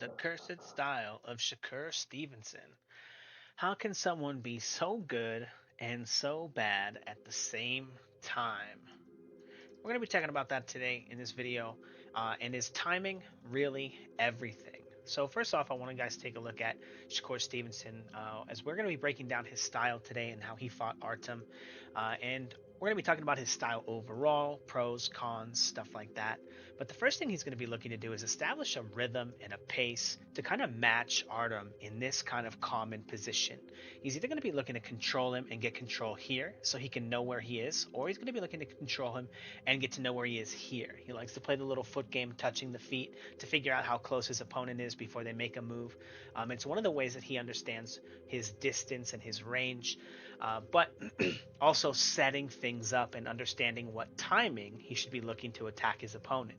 The Cursed Style of Shakur Stevenson. How can someone be so good and so bad at the same time? We're going to be talking about that today in this video. And is timing really everything? So first off, I want you guys to take a look at Shakur Stevenson, as we're going to be breaking down his style today and how he fought Artem. And we're going to be talking about his style overall, pros, cons, stuff like that. But the first thing he's going to be looking to do is establish a rhythm and a pace to kind of match Artem in this kind of common position. He's either going to be looking to control him and get control here so he can know where he is, or he's going to be looking to control him and get to know where he is here. He likes to play the little foot game, touching the feet to figure out how close his opponent is before they make a move. It's one of the ways that he understands his distance and his range, but also setting things up and understanding what timing he should be looking to attack his opponent.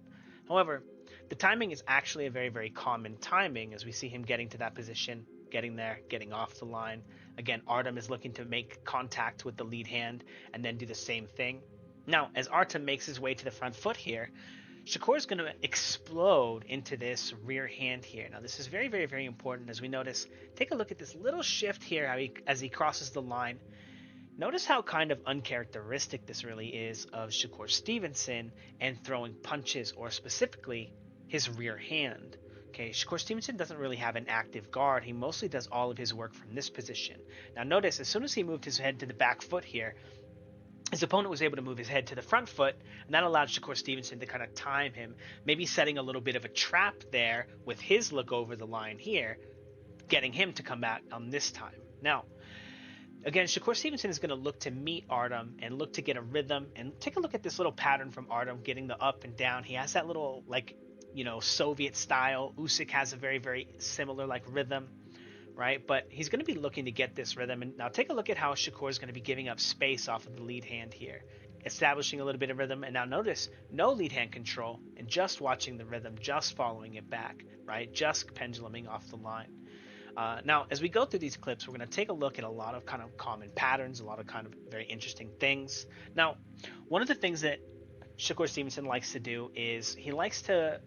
However, the timing is actually a very, very common timing as we see him getting to that position, getting there, getting off the line. Again, Artem is looking to make contact with the lead hand and then do the same thing. Now, as Artem makes his way to the front foot here, Shakur is going to explode into this rear hand here. Now, this is very, very, very important as we notice. Take a look at this little shift here as he crosses the line. Notice how kind of uncharacteristic this really is of Shakur Stevenson and throwing punches, or specifically his rear hand. Okay, Shakur Stevenson doesn't really have an active guard. He mostly does all of his work from this position. Now, notice as soon as he moved his head to the back foot here, his opponent was able to move his head to the front foot, and that allowed Shakur Stevenson to kind of time him, maybe setting a little bit of a trap there with his look over the line here, getting him to come back on this time. Now, again, Shakur Stevenson is going to look to meet Artem and look to get a rhythm. And take a look at this little pattern from Artem, getting the up and down. He has that little, like, Soviet style. Usyk has a very, very similar, like, rhythm, right? But he's going to be looking to get this rhythm. And now take a look at how Shakur is going to be giving up space off of the lead hand here, establishing a little bit of rhythm. And now notice no lead hand control and just watching the rhythm, just following it back, right? Just penduluming off the line. Now, as we go through these clips, we're going to take a look at a lot of kind of common patterns, a lot of kind of very interesting things. Now, one of the things that Shakur Stevenson likes to do is he likes to,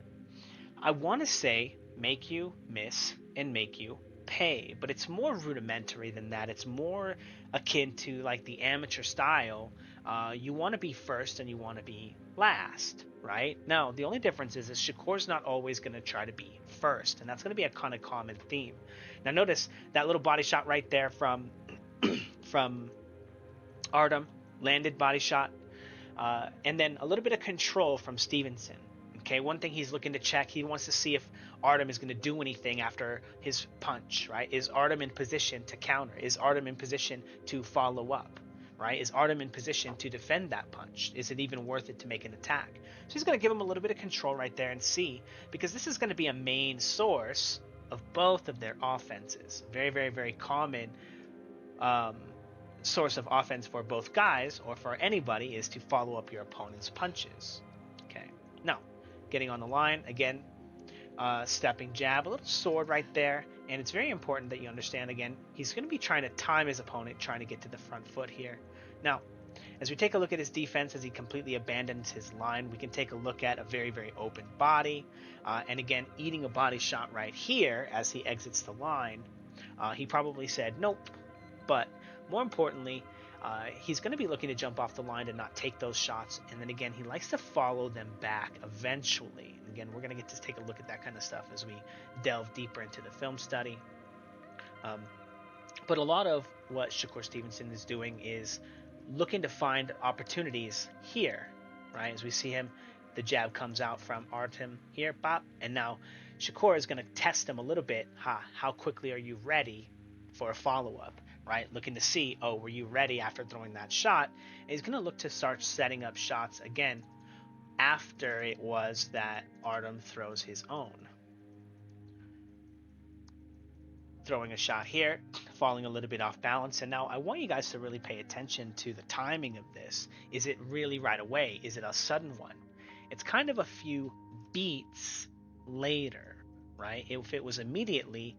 I want to say, make you miss and make you pay, but it's more rudimentary than that. It's more akin to like the amateur style. You want to be first and you want to be last, right? Now, the only difference is Shakur's not always going to try to be first, and that's going to be a kind of common theme. Now, notice that little body shot right there from from Artem, landed body shot, and then a little bit of control from Stevenson. Okay, one thing he's looking to check, he wants to see if Artem is going to do anything after his punch, right? Is Artem in position to counter? Is Artem in position to follow up, right? Is Artem in position to defend that punch? Is it even worth it to make an attack? So he's going to give him a little bit of control right there and see, because this is going to be a main source of both of their offenses. Very, very, very common um, source of offense for both guys or for anybody is to follow up your opponent's punches. Okay, now getting on the line again, stepping jab, a little sword right there, and it's very important that you understand again, he's going to be trying to time his opponent, trying to get to the front foot here. Now, as we take a look at his defense as he completely abandons his line, we can take a look at a very, very open body, and again, eating a body shot right here as he exits the line. He probably said nope, but more importantly, he's going to be looking to jump off the line and not take those shots. And then again, he likes to follow them back eventually. And again, we're going to get to take a look at that kind of stuff as we delve deeper into the film study. Um, but a lot of what Shakur Stevenson is doing is looking to find opportunities here, right? As we see him, the jab comes out from Artem here, pop, and now Shakur is going to test him a little bit. How quickly are you ready for a follow-up, right? Looking to see, oh, were you ready after throwing that shot? And he's going to look to start setting up shots again after it was that Artem throws his own. Throwing a shot here, falling a little bit off balance. And now I want you guys to really pay attention to the timing of this. Is it really right away? Is it a sudden one? It's kind of a few beats later, right? If it was immediately,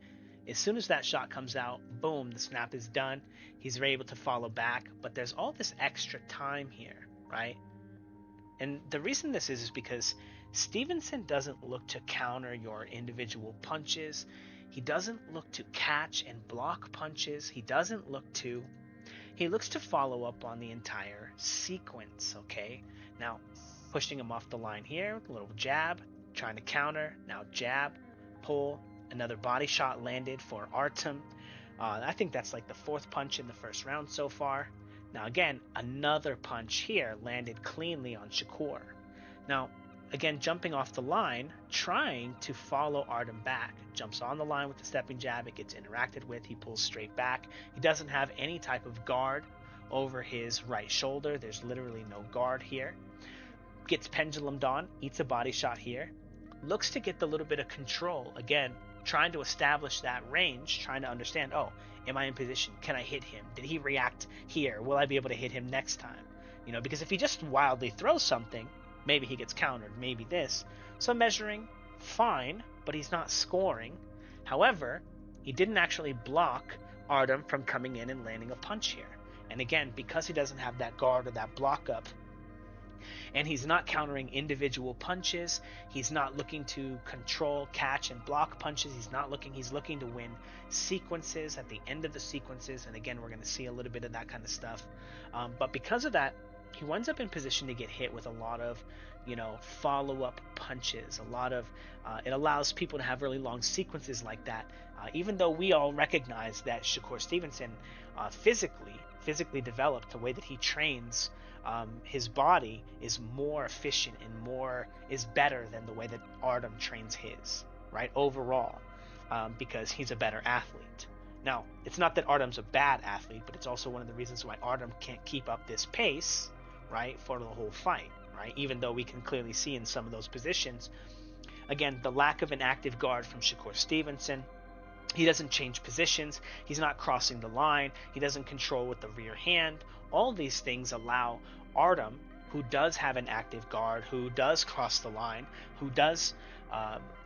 as soon as that shot comes out, boom, the snap is done. He's able to follow back, but there's all this extra time here, right? And the reason this is because Stevenson doesn't look to counter your individual punches. He doesn't look to catch and block punches. He looks to follow up on the entire sequence, okay? Now, pushing him off the line here, a little jab, trying to counter, now jab, pull, another body shot landed for Artem. I think that's like the fourth punch in the first round so far. Now, again, another punch here landed cleanly on Shakur. Now, again, jumping off the line, trying to follow Artem back. Jumps on the line with the stepping jab, it gets interacted with, he pulls straight back. He doesn't have any type of guard over his right shoulder. There's literally no guard here. Gets pendulumed on, eats a body shot here. Looks to get the little bit of control. Again, trying to establish that range, trying to understand, oh, am I in position? Can I hit him? Did he react here? Will I be able to hit him next time? Because if he just wildly throws something, maybe he gets countered, maybe this. So measuring, fine, but he's not scoring. However, he didn't actually block Artem from coming in and landing a punch here. And again, because he doesn't have that guard or that block up, and he's not countering individual punches, he's not looking to control, catch, and block punches, he's looking to win sequences at the end of the sequences, and again, we're going to see a little bit of that kind of stuff. But because of that, he winds up in position to get hit with a lot of, follow-up punches. It allows people to have really long sequences like that. Even though we all recognize that Shakur Stevenson physically developed, the way that he trains his body is more efficient and is better than the way that Artem trains his, right? Overall, because he's a better athlete. Now, it's not that Artem's a bad athlete, but it's also one of the reasons why Artem can't keep up this pace, right, for the whole fight, right? Even though we can clearly see in some of those positions, again, the lack of an active guard from Shakur Stevenson. He doesn't change positions. He's not crossing the line. He doesn't control with the rear hand. All these things allow Artem, who does have an active guard, who does cross the line, who does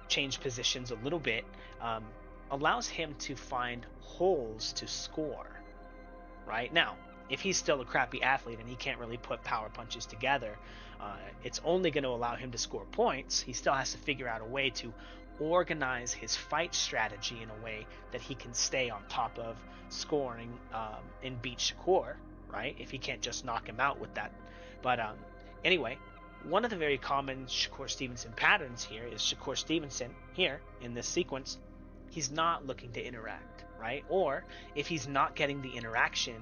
change positions a little bit, allows him to find holes to score. Right now, if he's still a crappy athlete and he can't really put power punches together, it's only going to allow him to score points. He still has to figure out a way to organize his fight strategy in a way that he can stay on top of scoring and beat Shakur, right? If he can't just knock him out with that. But anyway, one of the very common Shakur Stevenson patterns here is Shakur Stevenson here in this sequence, he's not looking to interact, right? Or if he's not getting the interaction,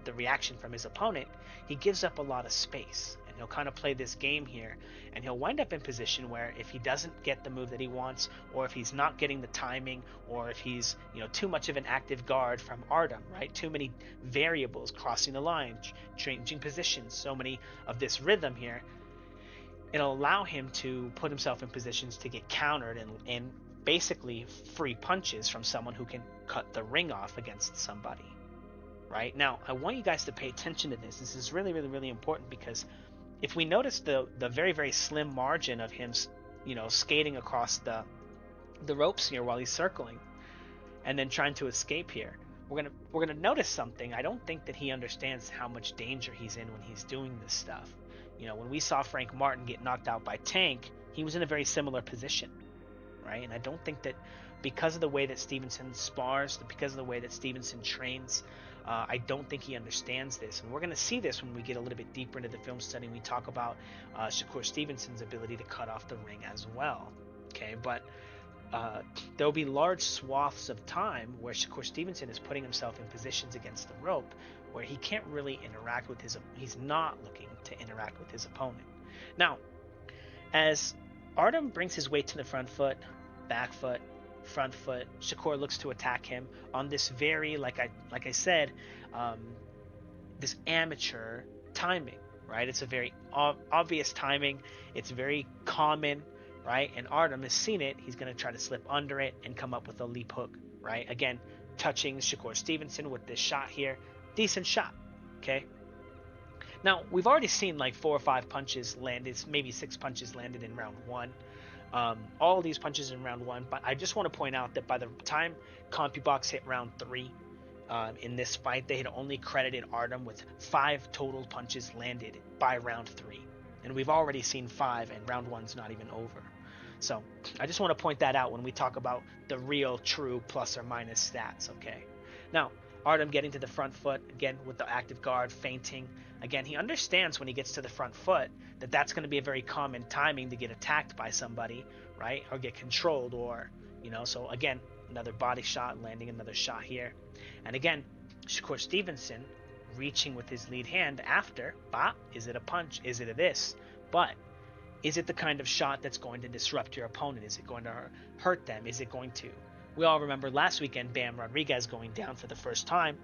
the reaction from his opponent, he gives up a lot of space. And he'll kind of play this game here, and he'll wind up in position where if he doesn't get the move that he wants, or if he's not getting the timing, or if he's too much of an active guard from Artem, right? Too many variables, crossing the line, changing positions, so many of this rhythm here, it'll allow him to put himself in positions to get countered and basically free punches from someone who can cut the ring off against somebody. Right? Now, I want you guys to pay attention to this. This is really, really, really important, because if we notice the very, very slim margin of him, skating across the ropes here while he's circling and then trying to escape here, we're gonna notice something. I don't think that he understands how much danger he's in when he's doing this stuff. When we saw Frank Martin get knocked out by Tank, he was in a very similar position, right? And I don't think that because of the way that Stevenson spars, because of the way that Stevenson trains, I don't think he understands this. And we're going to see this when we get a little bit deeper into the film study. We talk about Shakur Stevenson's ability to cut off the ring as well. Okay, but there'll be large swaths of time where Shakur Stevenson is putting himself in positions against the rope where he can't really interact with he's not looking to interact with his opponent. Now, as Artem brings his weight to the front foot, back foot, front foot, Shakur looks to attack him on this very, like I said, this amateur timing, right? It's a very obvious timing. It's very common, right? And Artem has seen it. He's going to try to slip under it and come up with a leap hook, right? Again, touching Shakur Stevenson with this shot here. Decent shot, okay? Now, we've already seen like 4 or 5 punches landed, maybe 6 punches landed in round 1. All of these punches in round 1, but I just want to point out that by the time CompuBox hit round 3 in this fight, they had only credited Artem with 5 total punches landed by round 3. And we've already seen 5, and round one's not even over. So I just want to point that out when we talk about the real, true plus or minus stats, okay? Now, Artem getting to the front foot, again, with the active guard, feinting. Again, he understands when he gets to the front foot that that's going to be a very common timing to get attacked by somebody, right? Or get controlled, or, so again, another body shot, landing another shot here. And again, Shakur Stevenson reaching with his lead hand after, bop, is it a punch? Is it a this? But is it the kind of shot that's going to disrupt your opponent? Is it going to hurt them? Is it going to? We all remember last weekend Bam Rodriguez going down for the first time,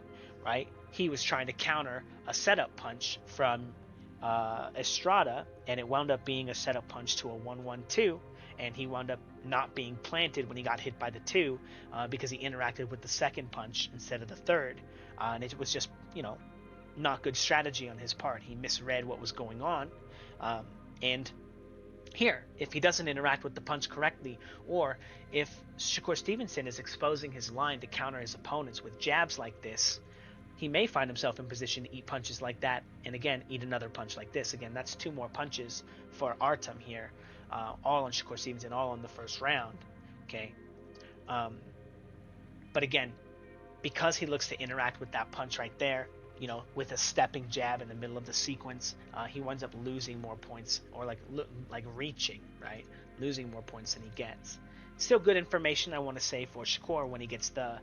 right? He was trying to counter a setup punch from Estrada, and it wound up being a setup punch to a 1-1-2, and he wound up not being planted when he got hit by the 2 because he interacted with the second punch instead of the third. And it was just, not good strategy on his part. He misread what was going on. And here, if he doesn't interact with the punch correctly, or if Shakur Stevenson is exposing his line to counter his opponents with jabs like this, he may find himself in position to eat punches like that, and again, eat another punch like this. Again, that's 2 more punches for Artem here, all on Shakur Stevenson, all in the first round. Okay, but again, because he looks to interact with that punch right there, with a stepping jab in the middle of the sequence, he winds up losing more points, or like reaching, right? Losing more points than he gets. Still good information, I want to say, for Shakur when he gets the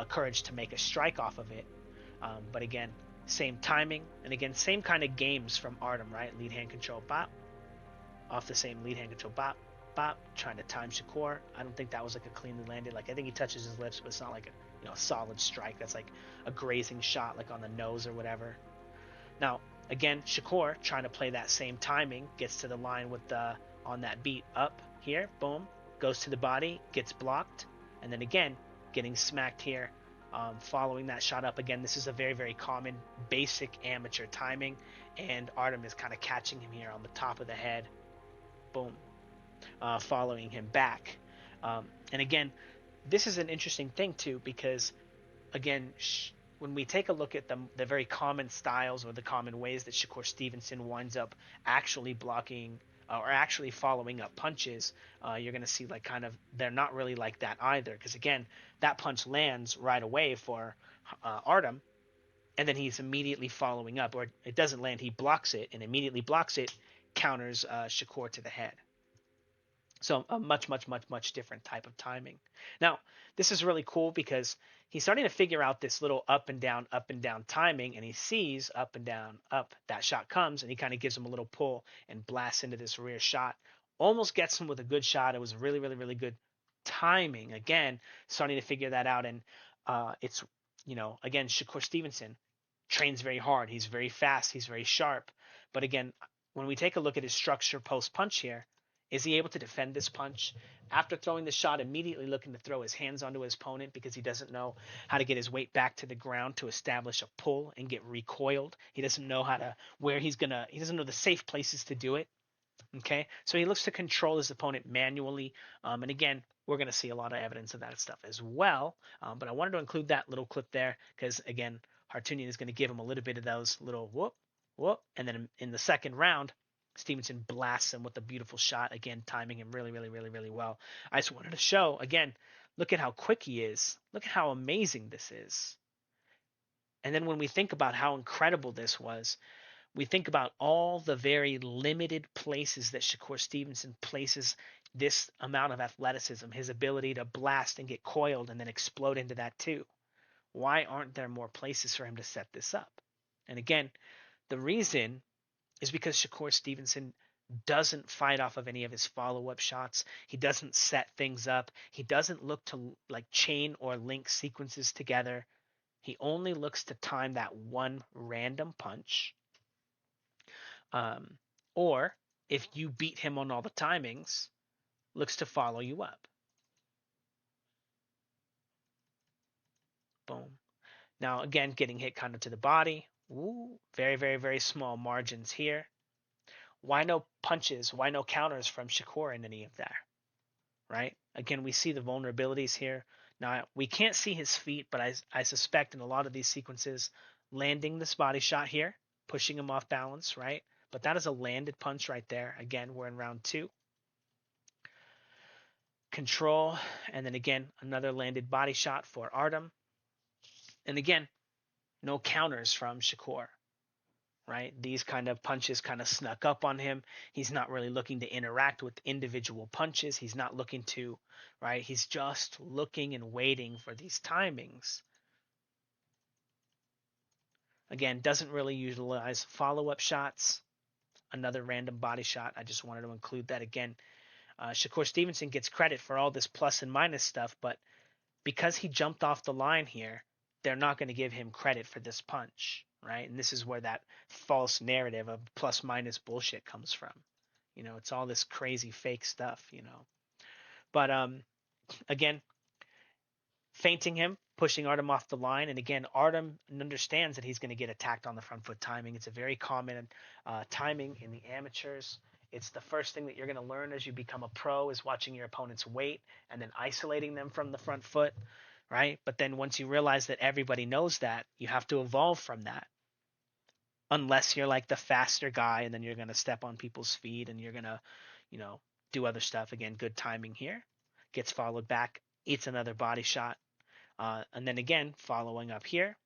courage to make a strike off of it. But again, same timing, and again, same kind of games from Artem, right? Lead hand control, bop, off the same lead hand control, bop, bop, trying to time Shakur. I don't think that was like a cleanly landed. Like, I think he touches his lips, but it's not like a solid strike. That's like a grazing shot, like on the nose or whatever. Now, again, Shakur trying to play that same timing, gets to the line with the on that beat up here, boom, goes to the body, gets blocked, and then again getting smacked here. Following that shot up again, this is a very, very common basic amateur timing, and Artem is kind of catching him here on the top of the head, boom, following him back. And again, this is an interesting thing too, because again, when we take a look at the very common styles or the common ways that Shakur Stevenson winds up actually blocking or actually following up punches, you're going to see like kind of they're not really like that either. Because again, that punch lands right away for Artem, and then he's immediately following up, or it doesn't land, he blocks it and immediately blocks it, counters Shakur to the head. So a much, much, much, much different type of timing. Now, this is really cool because he's starting to figure out this little up and down timing, and he sees up and down, up, that shot comes, and he kind of gives him a little pull and blasts into this rear shot. Almost gets him with a good shot. It was really, really, really good timing. Again, starting to figure that out. And it's, again, Shakur Stevenson trains very hard. He's very fast. He's very sharp. But again, when we take a look at his structure post punch here, is he able to defend this punch? After throwing the shot, immediately looking to throw his hands onto his opponent because he doesn't know how to get his weight back to the ground to establish a pull and get recoiled. He doesn't know he doesn't know the safe places to do it. Okay, so he looks to control his opponent manually. And again, we're going to see a lot of evidence of that stuff as well. But I wanted to include that little clip there because, again, Hartunian is going to give him a little bit of those little whoop, whoop. And then in the second round, Stevenson blasts him with a beautiful shot, again, timing him really, really, really, really well. I just wanted to show, again, look at how quick he is. Look at how amazing this is. And then when we think about how incredible this was, we think about all the very limited places that Shakur Stevenson places this amount of athleticism, his ability to blast and get coiled and then explode into that too. Why aren't there more places for him to set this up? And again, the reason is because Shakur Stevenson doesn't fight off of any of his follow-up shots. He doesn't set things up. He doesn't look to like chain or link sequences together. He only looks to time that one random punch. Or if you beat him on all the timings, looks to follow you up. Boom. Now, again, getting hit kind of to the body. Ooh, very, very, very small margins here. Why no punches? Why no counters from Shakur in any of that? Right? Again, we see the vulnerabilities here. Now, we can't see his feet, but I suspect in a lot of these sequences, landing this body shot here, pushing him off balance, right? But that is a landed punch right there. Again, we're in round two. Control, and then again, another landed body shot for Artem. And again, no counters from Shakur, right? These kind of punches kind of snuck up on him. He's not really looking to interact with individual punches. He's not looking to, right? He's just looking and waiting for these timings. Again, doesn't really utilize follow-up shots. Another random body shot. I just wanted to include that again. Shakur Stevenson gets credit for all this plus and minus stuff, but because he jumped off the line here, they're not going to give him credit for this punch, right? And this is where that false narrative of plus minus bullshit comes from. It's all this crazy fake stuff. But again, feinting him, pushing Artem off the line, and again, Artem understands that he's going to get attacked on the front foot timing. It's a very common timing in the amateurs. It's the first thing that you're going to learn as you become a pro is watching your opponent's weight and then isolating them from the front foot, right? But then once you realize that everybody knows that, you have to evolve from that. Unless you're like the faster guy and then you're going to step on people's feet and you're going to, do other stuff. Again, good timing here. Gets followed back, eats another body shot. And then again, following up here,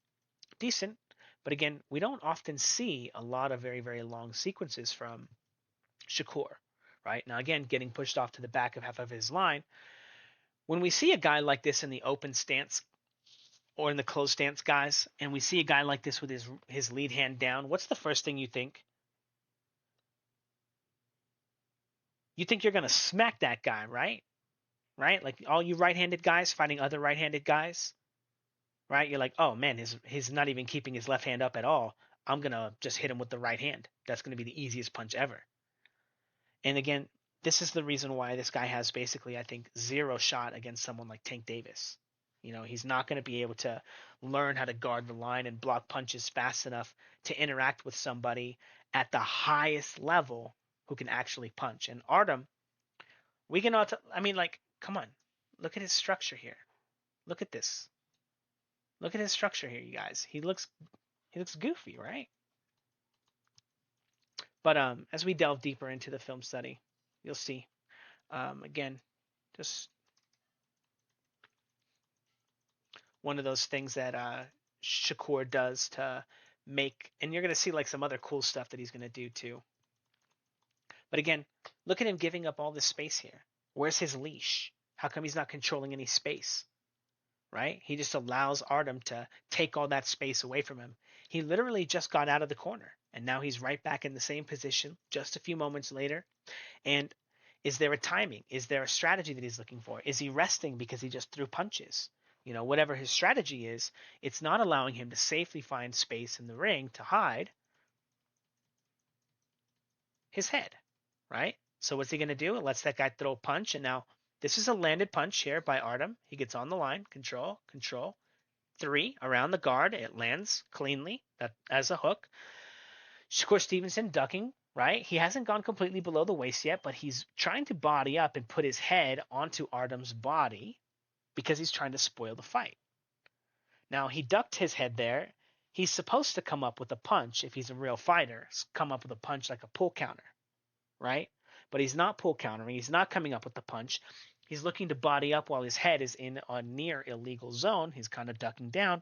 decent. But again, we don't often see a lot of very, very long sequences from Shakur, right? Now, again, getting pushed off to the back of half of his line. When we see a guy like this in the open stance or in the closed stance, guys, and we see a guy like this with his lead hand down, what's the first thing you think? You think you're going to smack that guy, right? Right? Like all you right-handed guys fighting other right-handed guys, right? You're like, oh man, he's not even keeping his left hand up at all. I'm going to just hit him with the right hand. That's going to be the easiest punch ever. And again, this is the reason why this guy has basically, I think, zero shot against someone like Tank Davis. He's not going to be able to learn how to guard the line and block punches fast enough to interact with somebody at the highest level who can actually punch. And Artem, we can all, I mean, like, come on, look at his structure here. Look at this. Look at his structure here, you guys. He looks goofy, right? But as we delve deeper into the film study, you'll see. Again, just one of those things that Shakur does to make, and you're gonna see like some other cool stuff that he's gonna do too. But again, look at him giving up all this space here. Where's his leash? How come he's not controlling any space? Right? He just allows Artem to take all that space away from him. He literally just got out of the corner, and now he's right back in the same position just a few moments later. And is there a timing? Is there a strategy that he's looking for? Is he resting because he just threw punches? Whatever his strategy is, it's not allowing him to safely find space in the ring to hide his head, right? So what's he going to do? It lets that guy throw a punch, and now this is a landed punch here by Artem. He gets on the line, control, 3 around the guard. It lands cleanly that as a hook. Shakur Stevenson ducking, right? He hasn't gone completely below the waist yet, but he's trying to body up and put his head onto Artem's body because he's trying to spoil the fight. Now, he ducked his head there. He's supposed to come up with a punch if he's a real fighter, come up with a punch like a pull counter, right? But he's not pull countering. He's not coming up with the punch. He's looking to body up while his head is in a near illegal zone. He's kind of ducking down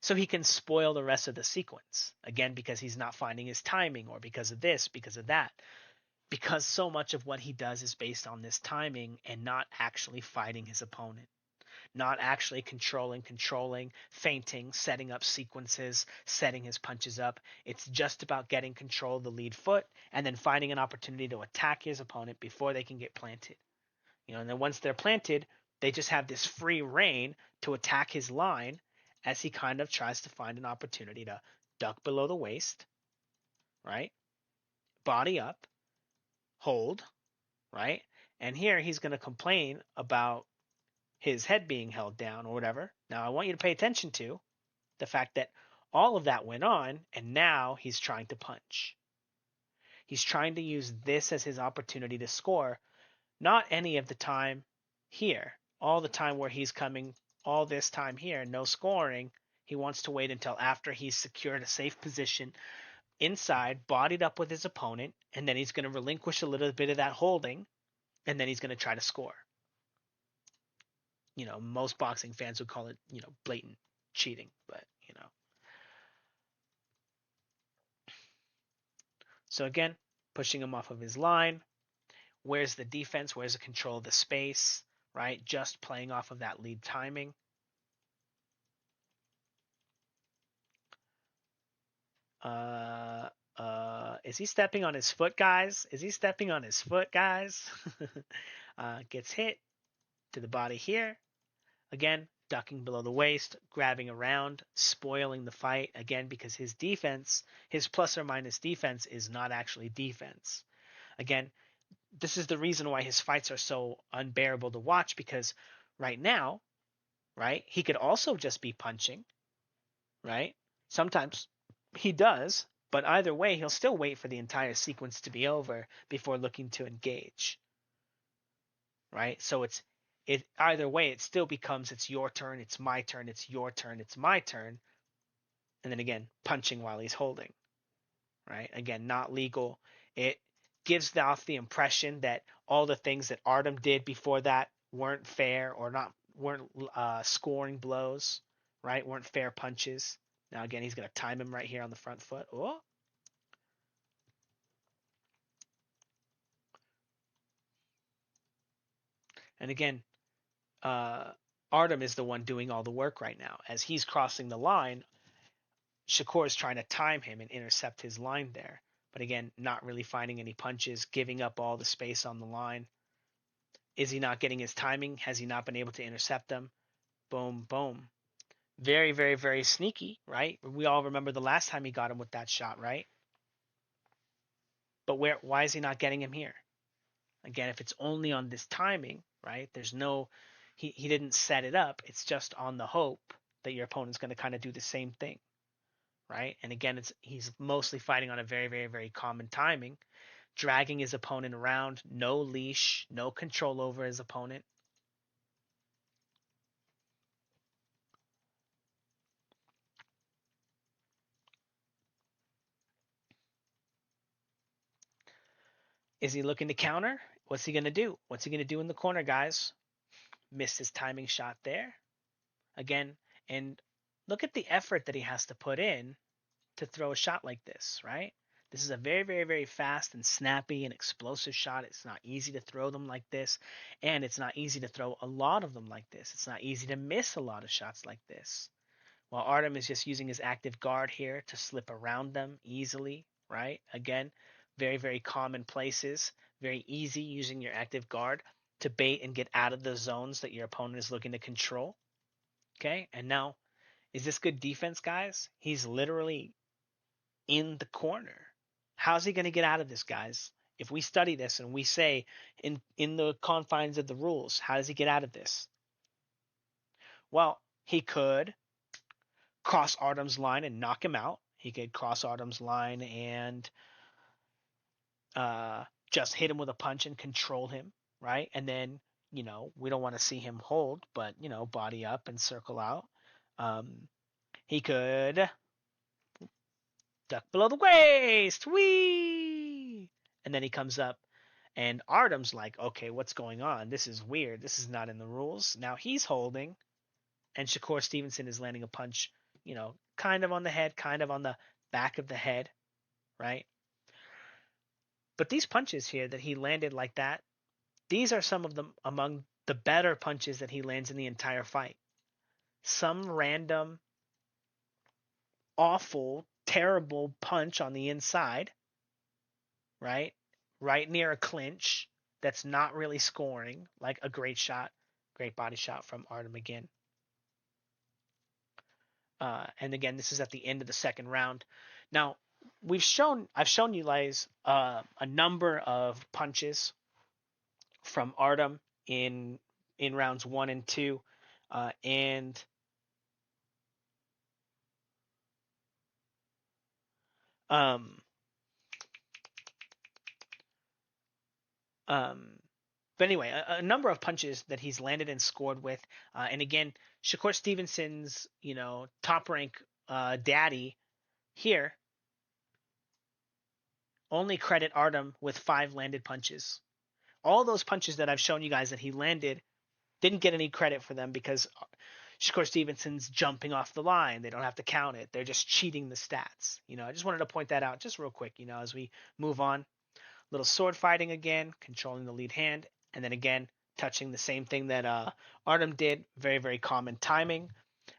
so he can spoil the rest of the sequence. Again, because he's not finding his timing, or because of this, because of that. Because so much of what he does is based on this timing and not actually fighting his opponent. Not actually controlling, feinting, setting up sequences, setting his punches up. It's just about getting control of the lead foot and then finding an opportunity to attack his opponent before they can get planted. And then once they're planted, they just have this free reign to attack his line as he kind of tries to find an opportunity to duck below the waist, right? Body up, hold, right? And here he's going to complain about his head being held down or whatever. Now, I want you to pay attention to the fact that all of that went on, and now he's trying to punch. He's trying to use this as his opportunity to score, not any of the time here, all the time where he's coming, all this time here, no scoring. He wants to wait until after he's secured a safe position inside, bodied up with his opponent, and then he's going to relinquish a little bit of that holding, and then he's going to try to score. Most boxing fans would call it, blatant cheating, but. So again, pushing him off of his line. Where's the defense? Where's the control of the space? Right? Just playing off of that lead timing. Is he stepping on his foot, guys? Is he stepping on his foot, guys? Gets hit to the body here. Again, ducking below the waist, grabbing around, spoiling the fight. Again, because his defense, his plus or minus defense is not actually defense. Again, this is the reason why his fights are so unbearable to watch, because right now, right, he could also just be punching, right? Sometimes he does, but either way, he'll still wait for the entire sequence to be over before looking to engage, right? So it either way, it still becomes it's your turn, it's my turn, it's your turn, it's my turn, and then again, punching while he's holding, right? Again, not legal. It gives off the impression that all the things that Artem did before that weren't fair or weren't scoring blows, right? Weren't fair punches. Now again, he's going to time him right here on the front foot. Oh. And again, Artem is the one doing all the work right now. As he's crossing the line, Shakur is trying to time him and intercept his line there. But again, not really finding any punches, giving up all the space on the line. Is he not getting his timing? Has he not been able to intercept them? Boom, boom. Very, very, very sneaky, right? We all remember the last time he got him with that shot, right? But why is he not getting him here? Again, if it's only on this timing, right? There's no, he didn't set it up. It's just on the hope that your opponent's going to kind of do the same thing, right? And again, he's mostly fighting on a very, very, very common timing, dragging his opponent around, no leash, no control over his opponent. Is he looking to counter? What's he going to do? What's he going to do in the corner, guys? Missed his timing shot there. Again, and look at the effort that he has to put in to throw a shot like this, right? This is a very, very, very fast and snappy and explosive shot. It's not easy to throw them like this, and it's not easy to throw a lot of them like this. It's not easy to miss a lot of shots like this. While Artem is just using his active guard here to slip around them easily, right? Again, very, very common places. Very easy using your active guard to bait and get out of the zones that your opponent is looking to control. Okay, and now, is this good defense, guys? He's literally in the corner. How's he going to get out of this, guys? If we study this and we say in the confines of the rules, how does he get out of this? Well, he could cross Artem's line and knock him out. He could cross Artem's line and just hit him with a punch and control him, right? And then, we don't want to see him hold, but, body up and circle out. He could duck below the waist, whee! And then he comes up, and Artem's like, okay, what's going on? This is weird. This is not in the rules. Now he's holding, and Shakur Stevenson is landing a punch, kind of on the head, kind of on the back of the head, right? But these punches here that he landed like that, these are some of them among the better punches that he lands in the entire fight. Some random, awful, terrible punch on the inside, right? Right near a clinch that's not really scoring, like a great shot, great body shot from Artem again. And again, this is at the end of the second round. Now, I've shown you guys a number of punches from Artem in rounds 1 and 2, and um, but anyway, a number of punches that he's landed and scored with, and again, Shakur Stevenson's top rank daddy here only credit Artem with 5 landed punches. All those punches that I've shown you guys that he landed didn't get any credit for them because Shakur Stevenson's jumping off the line. They don't have to count it. They're just cheating the stats. I just wanted to point that out just real quick, as we move on. Little sword fighting again, controlling the lead hand, and then again, touching the same thing that Artem did. Very, very common timing.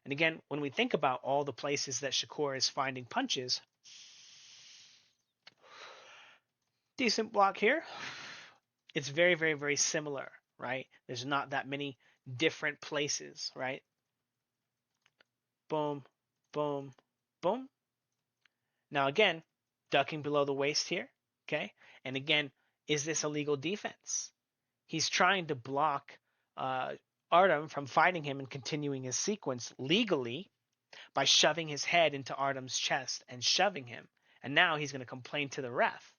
And again, when we think about all the places that Shakur is finding punches, decent block here. It's very, very, very similar, right? There's not that many different places, right? Boom, boom, boom. Now again, ducking below the waist here, okay? And again, is this a legal defense? He's trying to block Artem from fighting him and continuing his sequence legally by shoving his head into Artem's chest and shoving him. And now he's going to complain to the ref,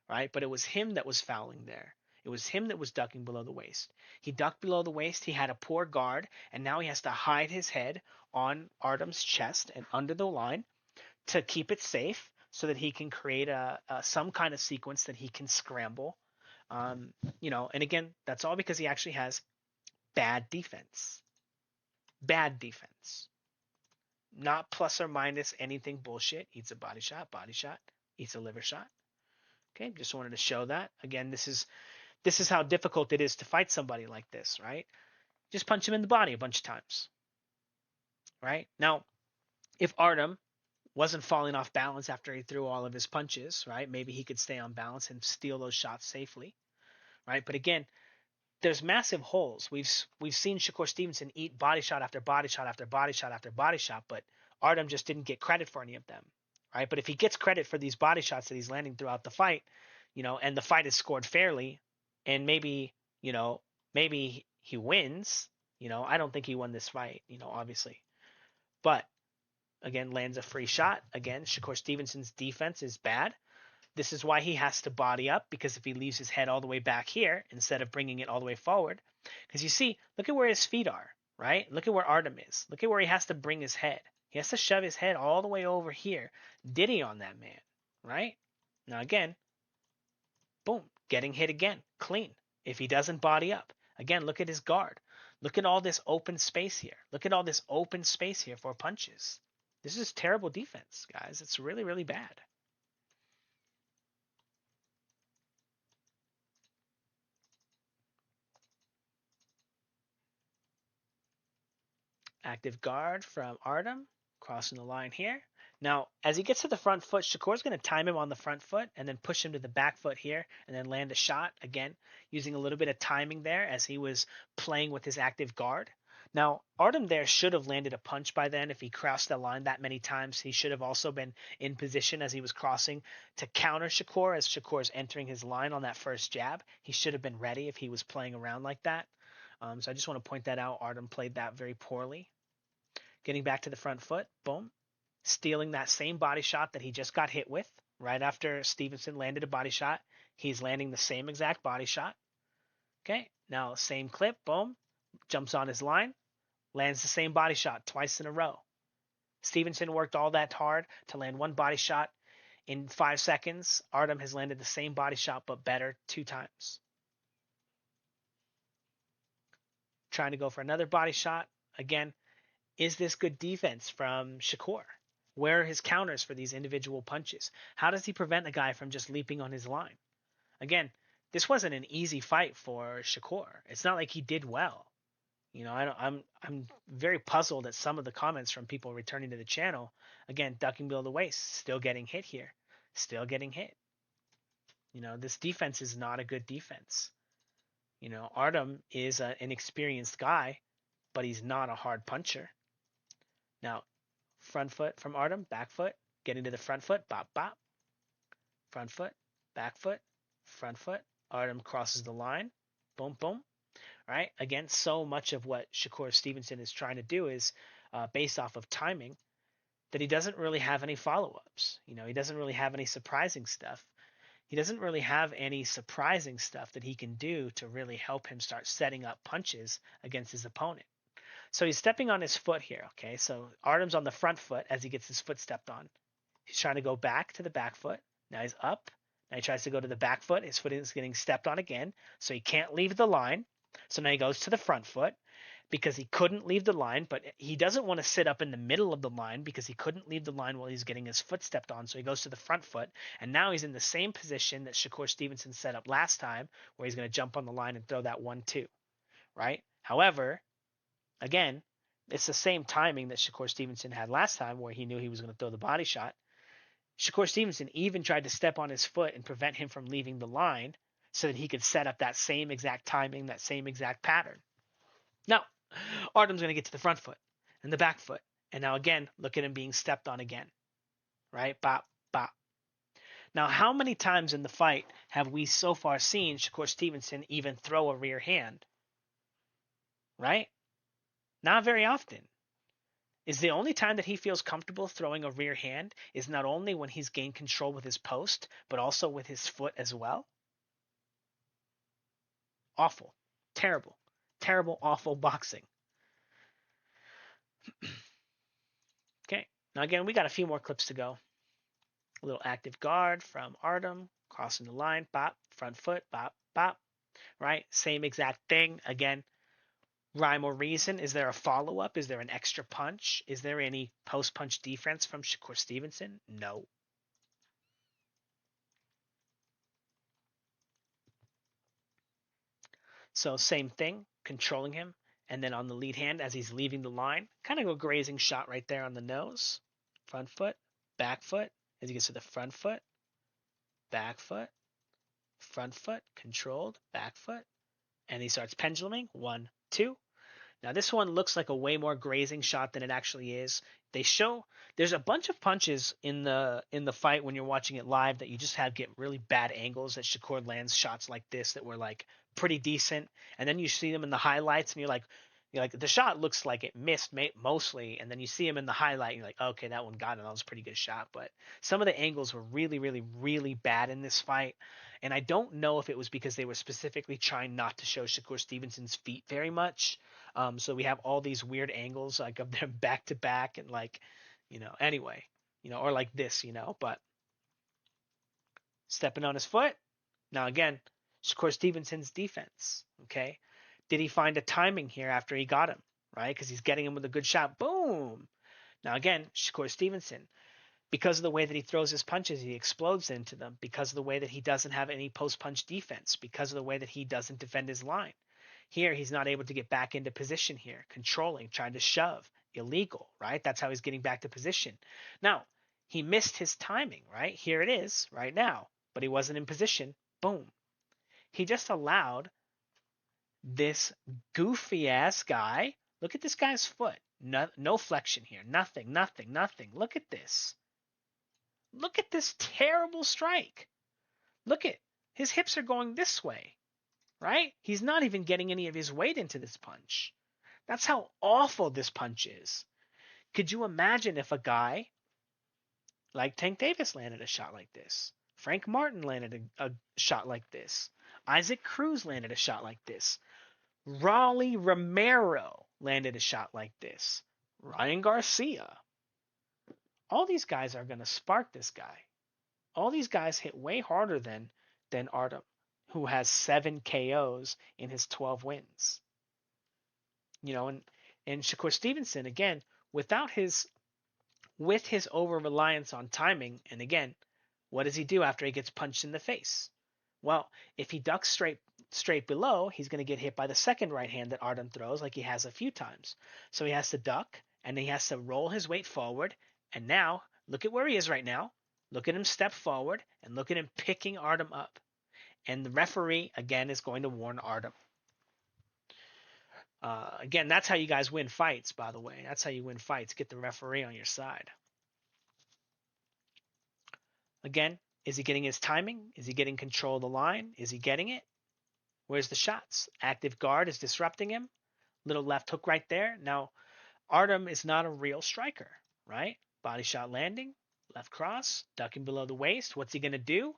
right? But it was him that was fouling there. It was him that was ducking below the waist. He ducked below the waist. He had a poor guard, and now he has to hide his head on Artem's chest and under the line to keep it safe so that he can create some kind of sequence that he can scramble. And again, that's all because he actually has bad defense. Bad defense. Not plus or minus anything bullshit. Eats a body shot, eats a liver shot. Okay, just wanted to show that. Again, this is how difficult it is to fight somebody like this, right? Just punch him in the body a bunch of times. Right? Now, if Artem wasn't falling off balance after he threw all of his punches, right? Maybe he could stay on balance and steal those shots safely, right? But again, there's massive holes. We've seen Shakur Stevenson eat body shot after body shot after body shot after body shot, but Artem just didn't get credit for any of them, right? But if he gets credit for these body shots that he's landing throughout the fight, and the fight is scored fairly, and maybe he wins. I don't think he won this fight, obviously, but again, lands a free shot. Again, Shakur Stevenson's defense is bad. This is why he has to body up, because if he leaves his head all the way back here instead of bringing it all the way forward, because you see, look at where his feet are, right? Look at where Artem is. Look at where he has to bring his head. He has to shove his head all the way over here. Diddy on that man, right? Now again, boom, getting hit again, clean. If he doesn't body up, again, look at his guard. Look at all this open space here. Look at all this open space here for punches. This is terrible defense, guys. It's really, really bad. Active guard from Artem, crossing the line here. Now, as he gets to the front foot, Shakur's going to time him on the front foot and then push him to the back foot here and then land a shot, again, using a little bit of timing there as he was playing with his active guard. Now, Artem there should have landed a punch by then if he crossed the line that many times. He should have also been in position as he was crossing to counter Shakur as Shakur's entering his line on that first jab. He should have been ready if he was playing around like that. So I just want to point that out. Artem played that very poorly. Getting back to the front foot, boom. Stealing that same body shot that he just got hit with right after Stevenson landed a body shot. He's landing the same exact body shot. Okay, now same clip, boom. Jumps on his line, lands the same body shot twice in a row. Stevenson worked all that hard to land one body shot in 5 seconds. Artem has landed the same body shot but better 2 times. Trying to go for another body shot. Again, is this good defense from Shakur? Where are his counters for these individual punches? How does he prevent a guy from just leaping on his line? Again, this wasn't an easy fight for Shakur. It's not like he did well. I'm very puzzled at some of the comments from people returning to the channel. Again, ducking below the waist, still getting hit here, still getting hit. This defense is not a good defense. Artem is an experienced guy, but he's not a hard puncher. Now, front foot from Artem, back foot, getting to the front foot, bop, bop. Front foot, back foot, front foot. Artem crosses the line, boom, boom. Right? Again, so much of what Shakur Stevenson is trying to do is based off of timing that he doesn't really have any follow-ups. He doesn't really have any surprising stuff. He doesn't really have any surprising stuff that he can do to really help him start setting up punches against his opponent. So he's stepping on his foot here, okay? So Artem's on the front foot as he gets his foot stepped on. He's trying to go back to the back foot. Now he's up, Now he tries to go to the back foot. His foot is getting stepped on again, so he can't leave the line. So now he goes to the front foot because he couldn't leave the line, but he doesn't want to sit up in the middle of the line because he couldn't leave the line while he's getting his foot stepped on. So he goes to the front foot, and now he's in the same position that Shakur Stevenson set up last time, where he's going to jump on the line and throw that 1-2, right? However, again, it's the same timing that Shakur Stevenson had last time, where he knew he was going to throw the body shot. Shakur Stevenson even tried to step on his foot and prevent him from leaving the line so that he could set up that same exact timing, that same exact pattern. Now, Artem's going to get to the front foot and the back foot. And now again, look at him being stepped on again. Right? Bop, bop. Now, how many times in the fight have we so far seen Shakur Stevenson even throw a rear hand? Right? Not very often. Is the only time that he feels comfortable throwing a rear hand is not only when he's gained control with his post, but also with his foot as well? Awful. Terrible. Terrible, awful boxing. Okay. Now, again, we got a few more clips to go. A little active guard from Artem, crossing the line, bop, front foot, bop, bop, right? Same exact thing. Again, rhyme or reason. Is there a follow-up? Is there an extra punch? Is there any post-punch defense from Shakur Stevenson? No. So same thing, controlling him. And then on the lead hand, as he's leaving the line, kind of a grazing shot right there on the nose. Front foot, back foot. As he gets to the front foot, back foot, front foot, controlled, back foot. And he starts penduluming. 1, 2. Now this one looks like a way more grazing shot than it actually is. They show there's a bunch of punches in the fight when you're watching it live that you just have get really bad angles that Shakur lands shots like this that were like pretty decent, and then you see them in the highlights and you're like the shot looks like it missed mostly, and then you see him in the highlight and you're like, okay, that one got it, that was a pretty good shot. But some of the angles were really really really bad in this fight, and I don't know if it was because they were specifically trying not to show Shakur Stevenson's feet very much. So we have all these weird angles like of them back to back and like, anyway, or like this, but stepping on his foot. Now again, Shakur Stevenson's defense. Okay. Did he find a timing here after he got him? Right? Because he's getting him with a good shot. Boom. Now again, Shakur Stevenson, because of the way that he throws his punches, he explodes into them. Because of the way that he doesn't have any post-punch defense. Because of the way that he doesn't defend his line. Here, he's not able to get back into position here. Controlling, trying to shove. Illegal, right? That's how he's getting back to position. Now, he missed his timing, right? Here it is, right now. But he wasn't in position. Boom. He just allowed this goofy ass guy. Look at this guy's foot. No flexion here. Nothing, nothing, nothing. Look at this. Look at this terrible strike. Look at his hips are going this way, right? He's not even getting any of his weight into this punch. That's how awful this punch is. Could you imagine if a guy like Tank Davis landed a shot like this? Frank Martin landed a shot like this. Isaac Cruz landed a shot like this. Raleigh Romero landed a shot like this. Ryan Garcia. All these guys are going to spark this guy. All these guys hit way harder than Artem, who has 7 KOs in his 12 wins. And Shakur Stevenson, again, with his over reliance on timing, and again, what does he do after he gets punched in the face? Well, if he ducks straight below, he's going to get hit by the second right hand that Artem throws, like he has a few times. So he has to duck, and he has to roll his weight forward. And now, look at where he is right now. Look at him step forward, and look at him picking Artem up. And the referee, again, is going to warn Artem. Again, that's how you guys win fights, by the way. That's how you win fights. Get the referee on your side. Again, is he getting his timing? Is he getting control of the line? Is he getting it? Where's the shots? Active guard is disrupting him. Little left hook right there. Now, Artem is not a real striker, right? Body shot landing, left cross, ducking below the waist. What's he going to do?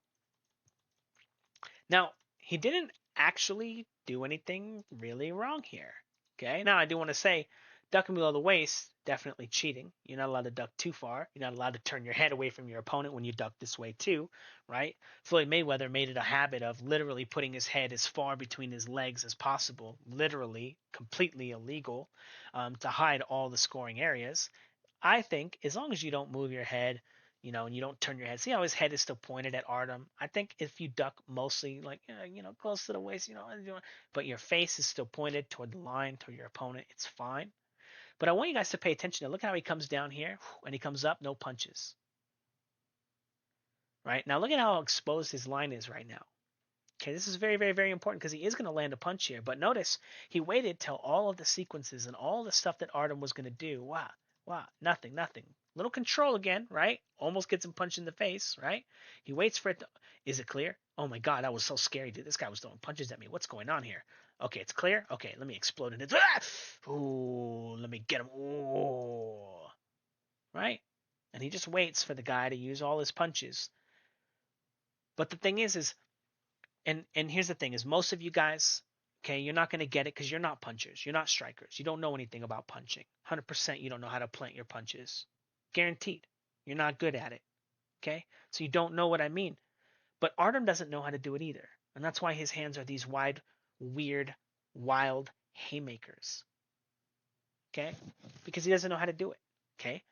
Now, he didn't actually do anything really wrong here. Okay, now I do want to say Ducking below the waist, definitely cheating. You're not allowed to duck too far. You're not allowed to turn your head away from your opponent when you duck this way too, right? Floyd Mayweather made it a habit of literally putting his head as far between his legs as possible, literally, completely illegal, to hide all the scoring areas. I think as long as you don't move your head, and you don't turn your head. See how his head is still pointed at Artem? I think if you duck mostly like, close to the waist, but your face is still pointed toward the line, toward your opponent, it's fine. But I want you guys to pay attention to look how he comes down here and he comes up, no punches. Right? Now look at how exposed his line is right now. Okay, this is very, very, very important because he is going to land a punch here. But notice he waited till all of the sequences and all the stuff that Artem was going to do. Wow, wow, nothing, nothing. Little control again, right? Almost gets him punched in the face, right? He waits for it to. Is it clear? Oh my God, that was so scary, dude. This guy was throwing punches at me. What's going on here? Okay, it's clear. Okay, let me explode it. Ooh, let me get him. Ooh, right? And he just waits for the guy to use all his punches. But the thing is and here's the thing is most of you guys, okay, you're not going to get it because you're not punchers. You're not strikers. You don't know anything about punching. 100% you don't know how to plant your punches. Guaranteed. You're not good at it. Okay? So you don't know what I mean. But Artem doesn't know how to do it either. And that's why his hands are these wide, weird, wild haymakers. Okay? Because he doesn't know how to do it. Okay?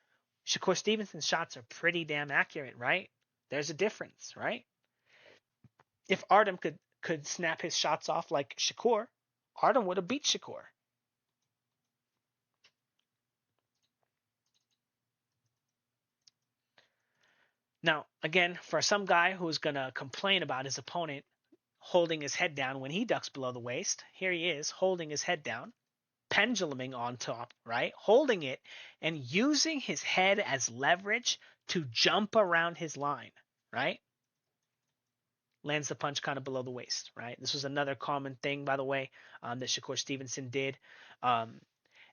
Shakur Stevenson's shots are pretty damn accurate, right? There's a difference, right? If Artem could snap his shots off like Shakur, Artem would have beat Shakur. Now, again, for some guy who's going to complain about his opponent holding his head down when he ducks below the waist, here he is holding his head down, penduluming on top, right? Holding it and using his head as leverage to jump around his line, right? Lands the punch kind of below the waist, right? This was another common thing, by the way, that Shakur Stevenson did. Um,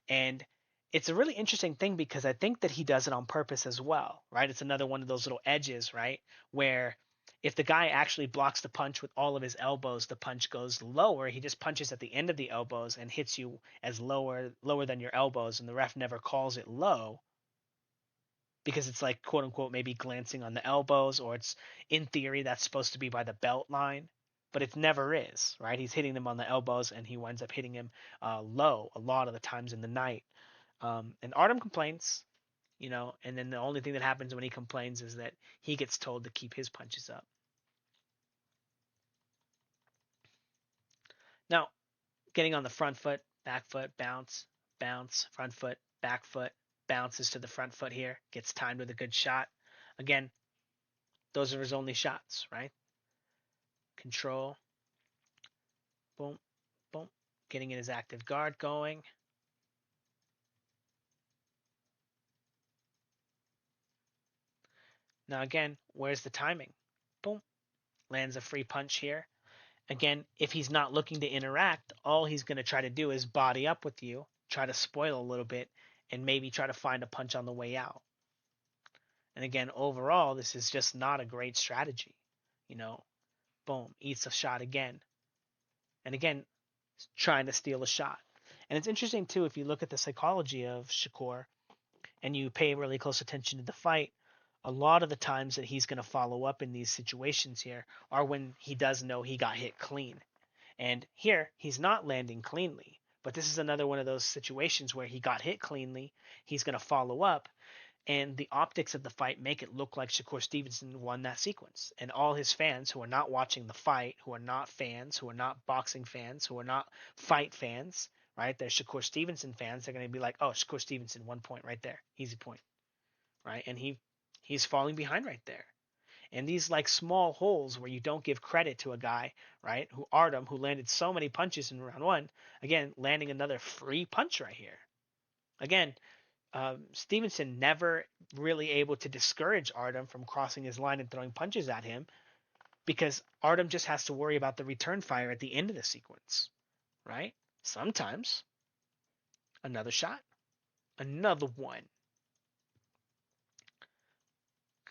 And it's a really interesting thing because I think that he does it on purpose as well, right? It's another one of those little edges, right? Where if the guy actually blocks the punch with all of his elbows, the punch goes lower. He just punches at the end of the elbows and hits you as lower than your elbows, and the ref never calls it low because it's like quote unquote maybe glancing on the elbows, or it's in theory that's supposed to be by the belt line, but it never is, right? He's hitting them on the elbows and he winds up hitting him low a lot of the times in the night. And Artem complains, and then the only thing that happens when he complains is that he gets told to keep his punches up. Now, getting on the front foot, back foot, bounce, bounce, front foot, back foot, bounces to the front foot here, gets timed with a good shot. Again, those are his only shots, right? Control, boom, boom, getting in his active guard going. Now, again, where's the timing? Boom, lands a free punch here. Again, if he's not looking to interact, all he's going to try to do is body up with you, try to spoil a little bit, and maybe try to find a punch on the way out. And again, overall, this is just not a great strategy. You know, boom, eats a shot again. And again, trying to steal a shot. And it's interesting, too, if you look at the psychology of Shakur and you pay really close attention to the fight, a lot of the times that he's going to follow up in these situations here are when he does know he got hit clean. And here, he's not landing cleanly. But this is another one of those situations where he got hit cleanly. He's going to follow up. And the optics of the fight make it look like Shakur Stevenson won that sequence. And all his fans who are not watching the fight, who are not fans, who are not boxing fans, who are not fight fans, right? They're Shakur Stevenson fans. They're going to be like, oh, Shakur Stevenson, 1 point right there. Easy point, right? And he's falling behind right there. And these like small holes where you don't give credit to a guy, right? Who Artem, who landed so many punches in round one, again landing another free punch right here. Again, Stevenson never really able to discourage Artem from crossing his line and throwing punches at him because Artem just has to worry about the return fire at the end of the sequence, right? Sometimes another shot, another one,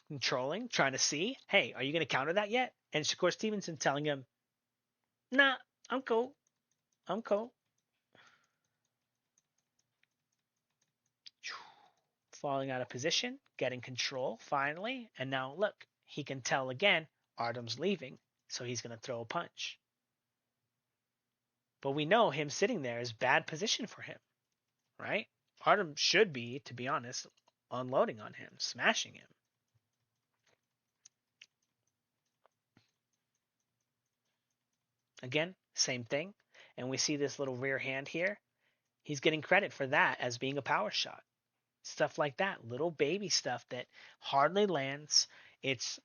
controlling, trying to see, hey, are you going to counter that yet? And Shakur Stevenson telling him, nah, I'm cool. I'm cool. falling out of position, getting control finally, and now look, he can tell again Artem's leaving, so he's going to throw a punch. But we know him sitting there is bad position for him, right? Artem should be, to be honest, unloading on him, smashing him. Again, same thing. And we see this little rear hand here. He's getting credit for that as being a power shot. Stuff like that, little baby stuff that hardly lands. It's,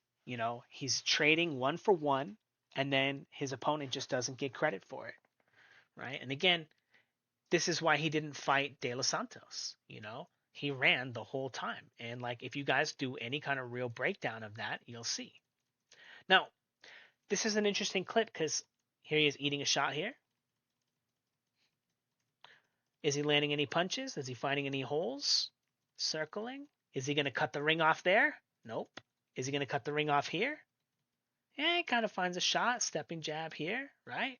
he's trading one for one, and then his opponent just doesn't get credit for it, right? And again, this is why he didn't fight De Los Santos. He ran the whole time. And like, if you guys do any kind of real breakdown of that, you'll see. Now, this is an interesting clip because here he is eating a shot here. Is he landing any punches? Is he finding any holes? Circling? Is he going to cut the ring off there? Nope. Is he going to cut the ring off here? Yeah, he kind of finds a shot, stepping jab here, right?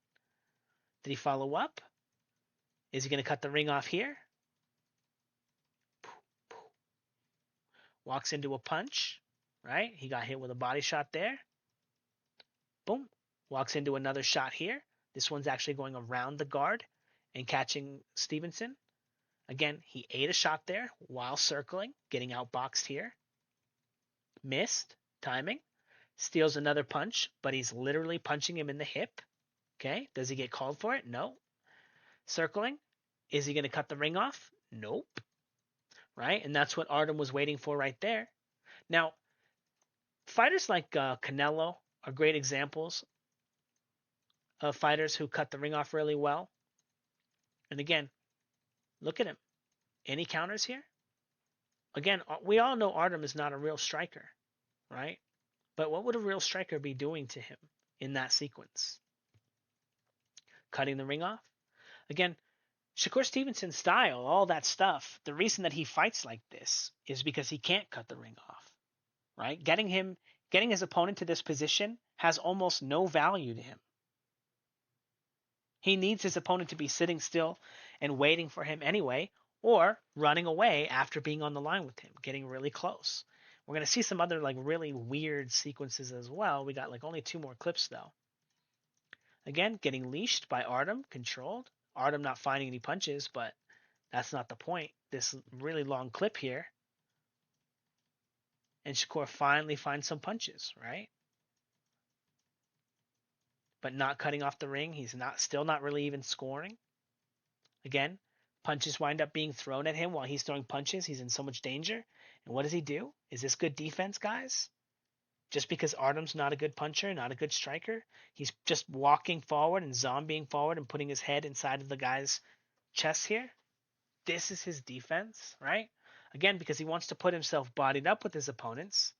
Did he follow up? Is he going to cut the ring off here? Walks into a punch, right? He got hit with a body shot there. Boom. Walks into another shot here. This one's actually going around the guard and catching Stevenson. Again, he ate a shot there while circling, getting outboxed here. Missed timing. Steals another punch, but he's literally punching him in the hip. Okay. Does he get called for it? No. Circling. Is he going to cut the ring off? Nope. Right? And that's what Artem was waiting for right there. Now, fighters like Canelo are great examples of fighters who cut the ring off really well. And again, look at him. Any counters here? Again, we all know Artem is not a real striker, right? But what would a real striker be doing to him in that sequence? Cutting the ring off? Again, Shakur Stevenson's style, all that stuff, the reason that he fights like this is because he can't cut the ring off, right? Getting his opponent to this position has almost no value to him. He needs his opponent to be sitting still and waiting for him anyway, or running away after being on the line with him, getting really close. We're going to see some other like really weird sequences as well. We got like only 2 more clips though. Again, getting leashed by Artem, controlled. Artem not finding any punches, but that's not the point. This really long clip here. And Shakur finally finds some punches, right? But not cutting off the ring. He's still not really even scoring. Again, punches wind up being thrown at him while he's throwing punches. He's in so much danger. And what does he do? Is this good defense, guys? Just because Artem's not a good puncher, not a good striker, he's just walking forward and zombieing forward and putting his head inside of the guy's chest here. This is his defense, right? Again, because he wants to put himself bodied up with his opponents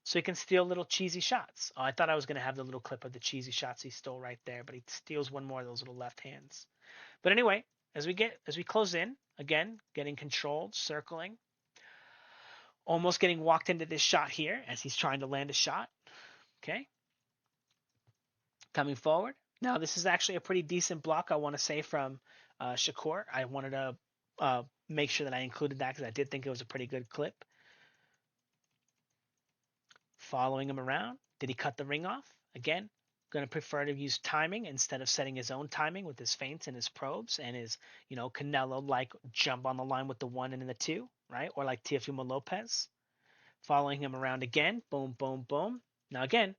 so he can steal little cheesy shots. Oh, I thought I was going to have the little clip of the cheesy shots he stole right there, but he steals one more of those little left hands. But anyway, as we close in, again, getting controlled, circling, almost getting walked into this shot here as he's trying to land a shot. Okay. Coming forward. Now, this is actually a pretty decent block, I want to say, from Shakur. I wanted to make sure that I included that because I did think it was a pretty good clip. Following him around. Did he cut the ring off? Again, going to prefer to use timing instead of setting his own timing with his feints and his probes and his, Canelo like jump on the line with the 1 and the 2, right? Or like Teofimo Lopez. Following him around again. Boom, boom, boom. Now again,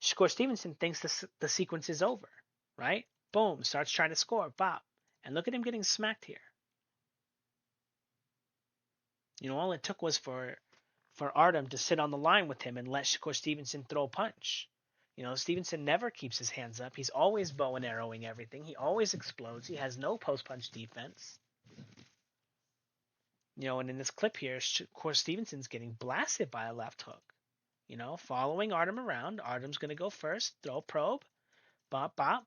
Shakur Stevenson thinks the sequence is over, right? Boom, starts trying to score. Bop. And look at him getting smacked here. All it took was for Artem to sit on the line with him and let Shakur Stevenson throw a punch. Stevenson never keeps his hands up. He's always bow and arrowing everything. He always explodes. He has no post-punch defense. And in this clip here, Shakur Stevenson's getting blasted by a left hook. Following Artem around. Artem's going to go first, throw a probe. Bop, bop.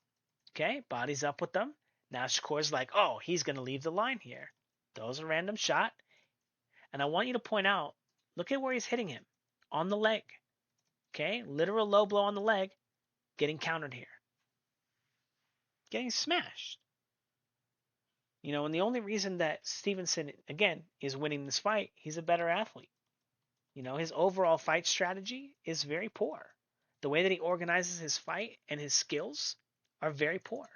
Okay, bodies up with them. Now Shakur's like, oh, he's going to leave the line here. Throws a random shot. And I want you to point out, look at where he's hitting him. On the leg. Okay, literal low blow on the leg. Getting countered here. Getting smashed. And the only reason that Stevenson, again, is winning this fight, he's a better athlete. His overall fight strategy is very poor. The way that he organizes his fight and his skills are very poor.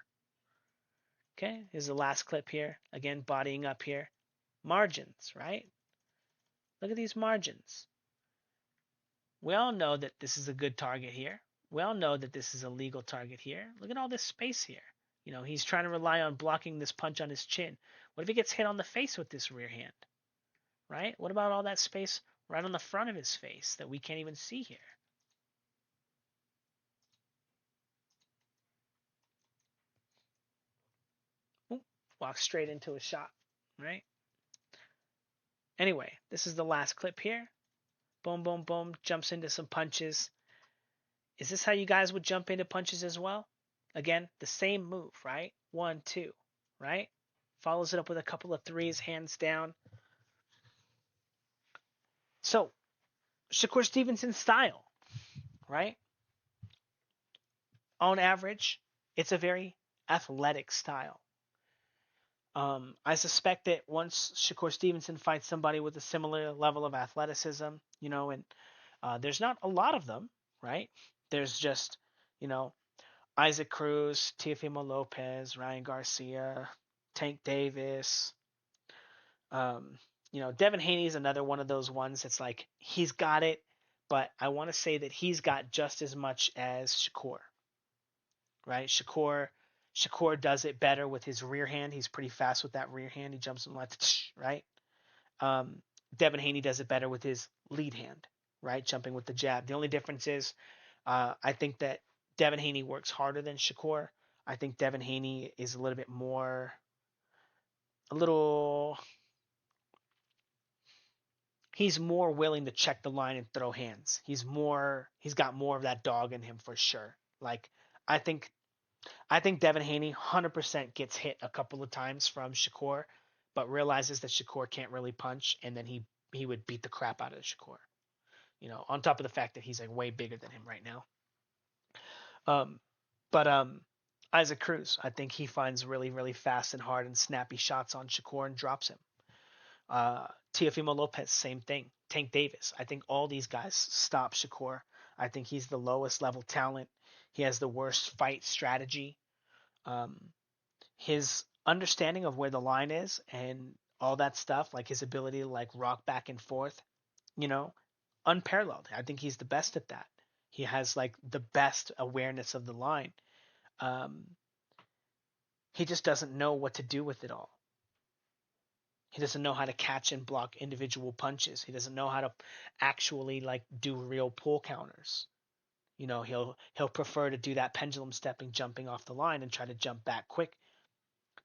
Okay, here's the last clip here. Again, bodying up here. Margins, right? Look at these margins. We all know that this is a good target here. We all know that this is a legal target here. Look at all this space here. He's trying to rely on blocking this punch on his chin. What if he gets hit on the face with this rear hand? Right? What about all that space right on the front of his face that we can't even see here? Ooh, walk straight into a shot, right? Anyway, this is the last clip here. Boom, boom, boom. Jumps into some punches. Is this how you guys would jump into punches as well? Again, the same move, right? 1, 2, right? Follows it up with a couple of threes, hands down. So, Shakur Stevenson's style, right? On average, it's a very athletic style. I suspect that once Shakur Stevenson fights somebody with a similar level of athleticism, and there's not a lot of them, right? There's just, you know, Isaac Cruz, Teofimo Lopez, Ryan Garcia, Tank Davis. Um, Devin Haney is another one of those ones that's like he's got it, but I want to say that he's got just as much as Shakur, right? Shakur does it better with his rear hand. He's pretty fast with that rear hand. He jumps in left, right? Um, Devin Haney does it better with his lead hand, right? Jumping with the jab. The only difference is I think that Devin Haney works harder than Shakur. I think Devin Haney is a little bit more, a little, he's more willing to check the line and throw hands. He's got more of that dog in him for sure. Like, I think I think Devin Haney 100% gets hit a couple of times from Shakur, but realizes that Shakur can't really punch, and then he would beat the crap out of Shakur. On top of the fact that he's like way bigger than him right now. Um, but Isaac Cruz, I think he finds really really fast and hard and snappy shots on Shakur and drops him. Teofimo Lopez, same thing. Tank Davis, I think all these guys stop Shakur. I think he's the lowest level talent. He has the worst fight strategy. Um, his understanding of where the line is and all that stuff, like his ability to like rock back and forth, you know, unparalleled. I think he's the best at that. He has like the best awareness of the line. Um, he just doesn't know what to do with it all. He doesn't know how to catch and block individual punches. He doesn't know how to actually like do real pull counters. He'll prefer to do that pendulum stepping, jumping off the line and try to jump back quick.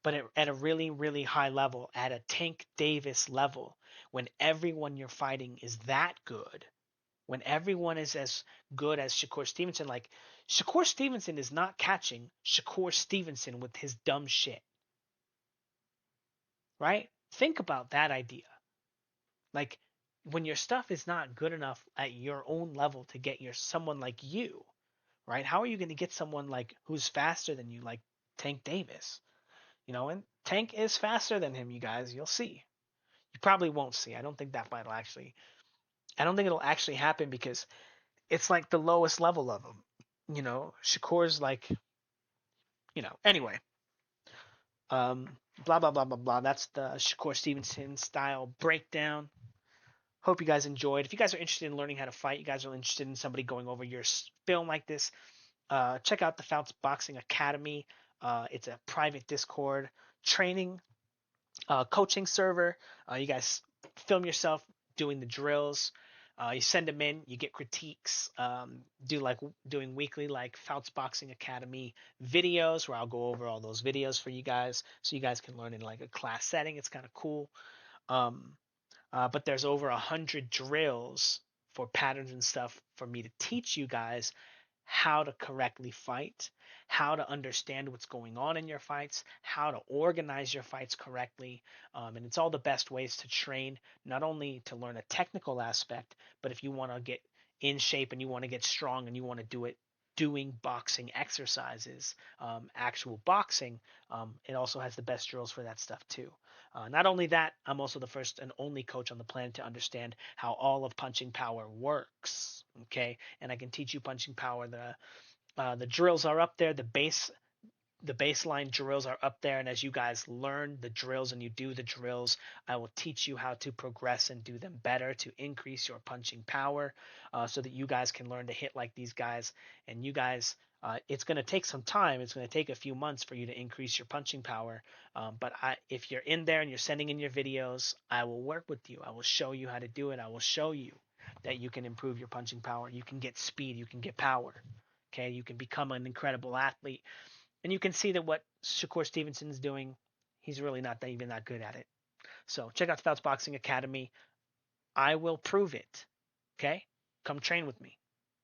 But at a really, really high level, at a Tank Davis level, when everyone you're fighting is that good, when everyone is as good as Shakur Stevenson, like Shakur Stevenson is not catching Shakur Stevenson with his dumb shit, right? Think about that idea. Like when your stuff is not good enough at your own level to get your someone like you, right? How are you going to get someone like who's faster than you, like Tank Davis? And Tank is faster than him, you guys. You'll see. You probably won't see. I don't think that fight will actually. I don't think it'll actually happen because it's like the lowest level of him. Shakur's like, Anyway, um, blah blah blah blah blah. That's the Shakur Stevenson style breakdown. Hope you guys enjoyed. If you guys are interested in learning how to fight, you guys are interested in somebody going over your film like this, check out the Fouts Boxing Academy. It's a private Discord training coaching server. You guys film yourself doing the drills. You send them in. You get critiques. Doing weekly like Fouts Boxing Academy videos where I'll go over all those videos for you guys, so you guys can learn in like a class setting. It's kind of cool. Um, but there's over 100 drills for patterns and stuff for me to teach you guys how to correctly fight, how to understand what's going on in your fights, how to organize your fights correctly. And it's all the best ways to train, not only to learn a technical aspect, but if you want to get in shape and you want to get strong and you want to do it doing boxing exercises, actual boxing. It also has the best drills for that stuff too. Not only that, I'm also the first and only coach on the planet to understand how all of punching power works. Okay, and I can teach you punching power. The drills are up there. The baseline drills are up there, and as you guys learn the drills and you do the drills, I will teach you how to progress and do them better to increase your punching power, so that you guys can learn to hit like these guys. And you guys, it's going to take some time. It's going to take a few months for you to increase your punching power, but if you're in there and you're sending in your videos, I will work with you. I will show you how to do it. I will show you that you can improve your punching power. You can get speed. You can get power. Okay, you can become an incredible athlete. And you can see that what Shakur Stevenson's doing, he's really not even that good at it. So check out the Fouts Boxing Academy. I will prove it. Okay? Come train with me.